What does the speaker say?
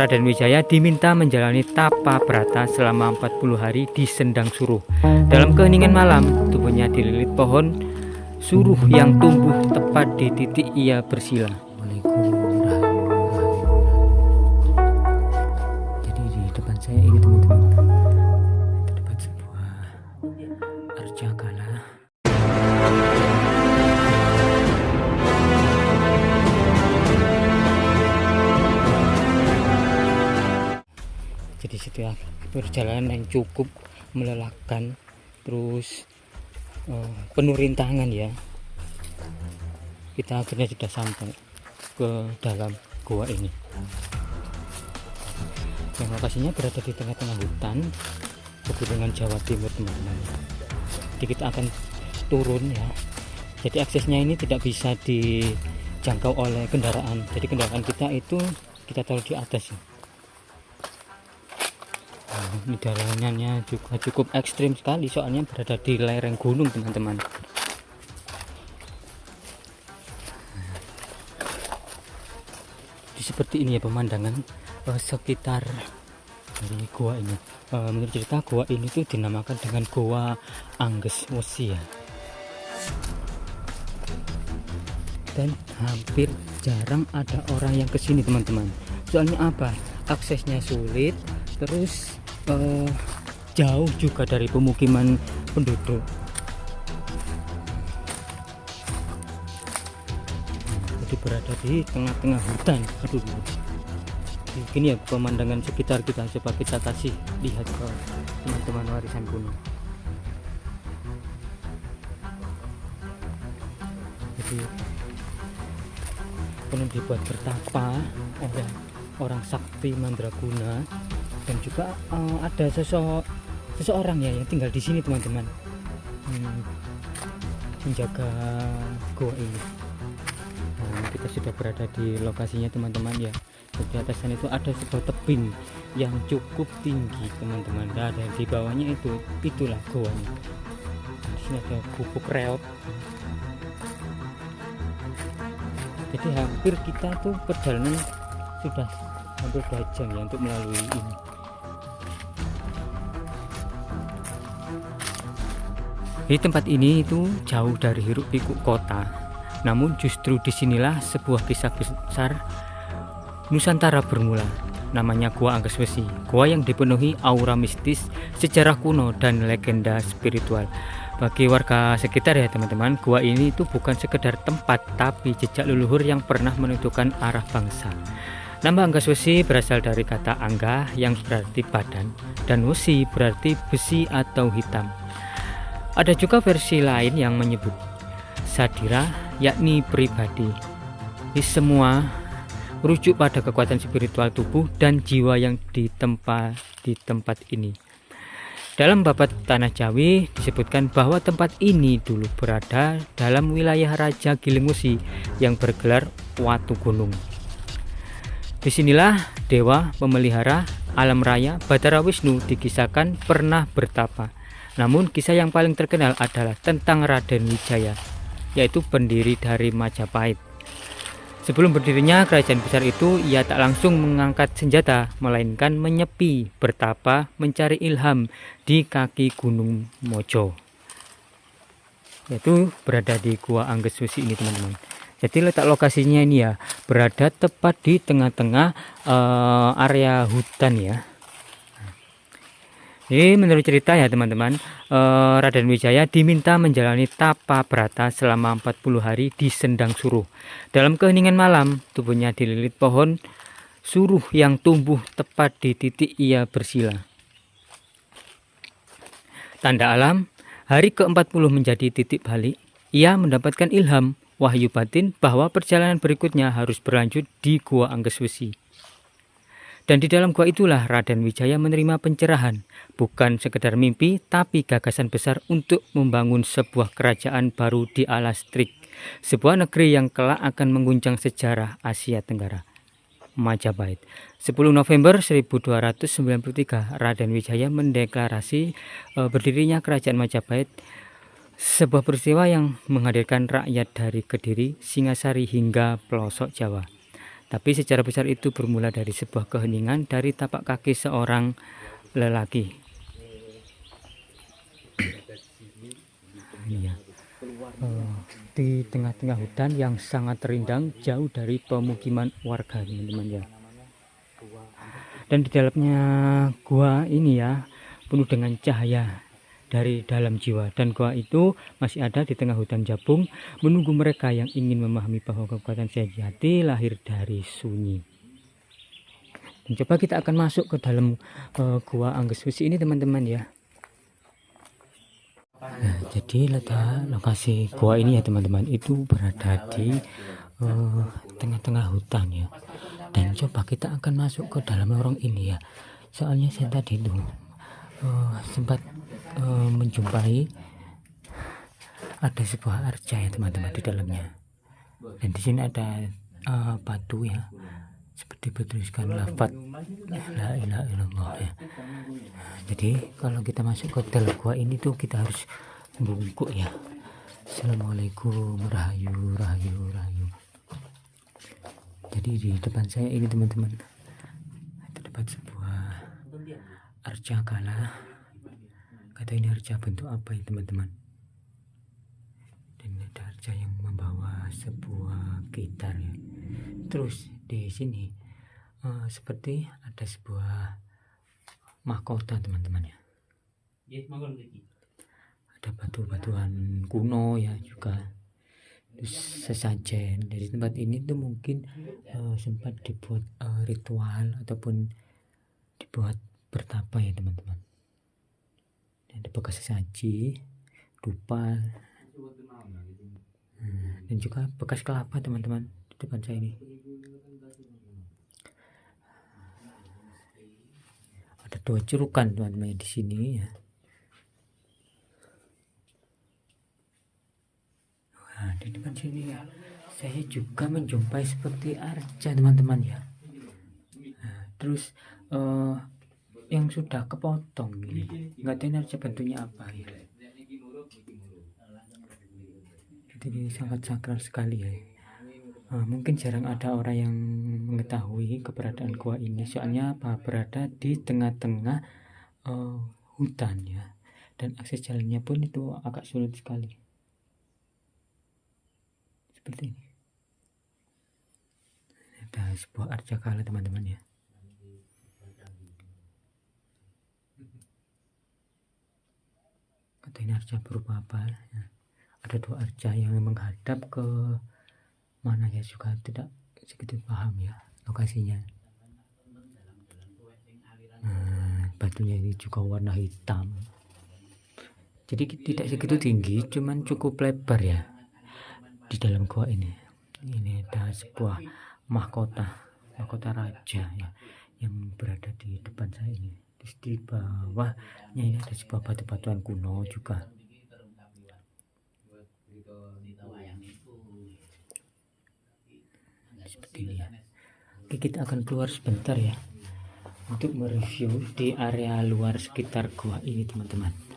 Raden Wijaya diminta menjalani tapa brata selama 40 hari di Sendang Suruh. Dalam keheningan malam, tubuhnya dililit pohon suruh yang tumbuh tepat di titik ia bersila. Jadi di depan saya ini teman-teman, terdapat sebuah arjagala. Jadi setelah perjalanan yang cukup melelahkan, terus penuh rintangan ya, kita akhirnya sudah sampai ke dalam gua ini. Yang lokasinya berada di tengah-tengah hutan pegunungan Jawa Timur teman-teman. Jadi kita akan turun ya. Jadi aksesnya ini tidak bisa dijangkau oleh kendaraan. Jadi kendaraan kita itu kita taruh di atas ya. Ini jalanannya juga cukup ekstrim sekali, soalnya berada di lereng gunung teman-teman. Jadi seperti ini ya pemandangan sekitar dari gua ini. Menurut cerita gua ini tuh dinamakan dengan Goa Angges Wesi ya. Dan hampir jarang ada orang yang kesini teman-teman. Soalnya apa? Aksesnya sulit, terus jauh juga dari pemukiman penduduk. Jadi berada di tengah-tengah hutan. Aduh, begini ya pemandangan sekitar kita. Coba kita kasih lihat ke teman-teman warisan gunung. Jadi penuh dibuat bertapa oleh orang sakti Mandraguna. Dan juga ada seseorang ya yang tinggal di sini teman-teman, menjaga gua ini. Nah, kita sudah berada di lokasinya teman-teman ya. Di atas sana itu ada sebuah tebing yang cukup tinggi teman-teman. Dan di bawahnya itulah goanya. Di sini ada gubuk reot. Jadi hampir kita tuh perjalanan sudah hampir 2 jam ya untuk melalui ini. Di tempat ini itu jauh dari hiruk pikuk kota, namun justru disinilah sebuah kisah besar Nusantara bermula. Namanya Gua Angges Wesi, gua yang dipenuhi aura mistis, sejarah kuno dan legenda spiritual. Bagi warga sekitar ya teman-teman, gua ini itu bukan sekedar tempat, tapi jejak leluhur yang pernah menentukan arah bangsa. Nama Angges Wesi berasal dari kata angga yang berarti badan, dan wesi berarti besi atau hitam. Ada juga versi lain yang menyebut sadira, yakni pribadi. Ini semua merujuk pada kekuatan spiritual tubuh dan jiwa yang ditempa di tempat ini. Dalam babat Tanah Jawi disebutkan bahwa tempat ini dulu berada dalam wilayah Raja Giling Wesi yang bergelar Watu Gunung. Disinilah dewa pemelihara alam raya Batara Wisnu dikisahkan pernah bertapa. Namun kisah yang paling terkenal adalah tentang Raden Wijaya, yaitu pendiri dari Majapahit. Sebelum berdirinya kerajaan besar itu, ia tak langsung mengangkat senjata, melainkan menyepi, bertapa, mencari ilham di kaki Gunung Mojo, yaitu berada di Gua Angges Wesi ini teman-teman. Jadi letak lokasinya ini ya berada tepat di tengah-tengah area hutan ya. Jadi menurut cerita ya teman-teman, Raden Wijaya diminta menjalani tapa brata selama 40 hari di Sendang Suruh. Dalam keheningan malam, tubuhnya dililit pohon suruh yang tumbuh tepat di titik ia bersila. Tanda alam, hari ke-40 menjadi titik balik. Ia mendapatkan ilham, wahyu batin bahwa perjalanan berikutnya harus berlanjut di Gua Angges Wesi. Dan di dalam gua itulah Raden Wijaya menerima pencerahan, bukan sekedar mimpi, tapi gagasan besar untuk membangun sebuah kerajaan baru di alas Trik, sebuah negeri yang kelak akan mengguncang sejarah Asia Tenggara, Majapahit. 10 November 1293, Raden Wijaya mendeklarasi berdirinya kerajaan Majapahit Sebuah peristiwa yang menghadirkan rakyat dari Kediri, Singasari hingga pelosok Jawa. Tapi secara besar itu bermula dari sebuah keheningan dari tapak kaki seorang lelaki. Iya. Di tengah-tengah hutan yang sangat rindang, jauh dari pemukiman warga, teman-teman ya. Dan di dalamnya gua ini ya, penuh dengan cahaya dari dalam jiwa, dan gua itu masih ada di tengah hutan Jabung, menunggu mereka yang ingin memahami bahwa kekuatan sejati lahir dari sunyi. Dan coba kita akan masuk ke dalam gua Angges Wesi ini, teman-teman ya. Nah, jadi letak lokasi gua ini ya teman-teman, itu berada di tengah-tengah hutan ya. Dan coba kita akan masuk ke dalam lorong ini ya. Soalnya saya tadi itu sempat menjumpai ada sebuah arca ya teman-teman di dalamnya. Dan di sini ada batu ya, seperti bertuliskan lafaz la ilaha illallah ya. Jadi kalau kita masuk ke dalam gua ini tuh kita harus bungkuk ya. Assalamualaikum rahayu rahayu rahayu. Jadi di depan saya ini teman-teman, terdapat sebuah arca kala. Kata ini arca bentuk apa ya teman-teman? Dan ada arca yang membawa sebuah gitar ya. Terus di sini seperti ada sebuah mahkota teman-teman ya. Ada batu-batuan kuno ya juga. Terus sesajen dari tempat ini tuh mungkin sempat dibuat ritual ataupun dibuat bertapa ya teman-teman. Ada bekas sesaji, dupa, dan juga bekas kelapa teman-teman di depan saya ini. Ada 2 cerukan teman-teman di sini ya. Nah, di depan sini ya, saya juga menjumpai seperti arca teman-teman ya. Nah, terus yang sudah kepotong ini, nggak tahu arca bentuknya apa ya. Jadi sangat sakral sekali ya. Mungkin jarang ada orang yang mengetahui keberadaan gua ini, soalnya apa, berada di tengah-tengah hutan ya, dan akses jalannya pun itu agak sulit sekali seperti ini. Ada sebuah arca kala teman-teman ya. Kata ini arca berupa apa ya. Ada 2 arca yang menghadap ke mana ya, juga tidak sedikit paham ya lokasinya. Batunya ini juga warna hitam, jadi tidak segitu tinggi, cuman cukup lebar ya. Di dalam gua ini ada sebuah mahkota raja ya, yang berada di depan saya ini. Terus di bawahnya ini ada sebuah batu-batuan kuno juga. Seperti ini ya. Oke, kita akan keluar sebentar ya untuk mereview di area luar sekitar gua ini teman-teman.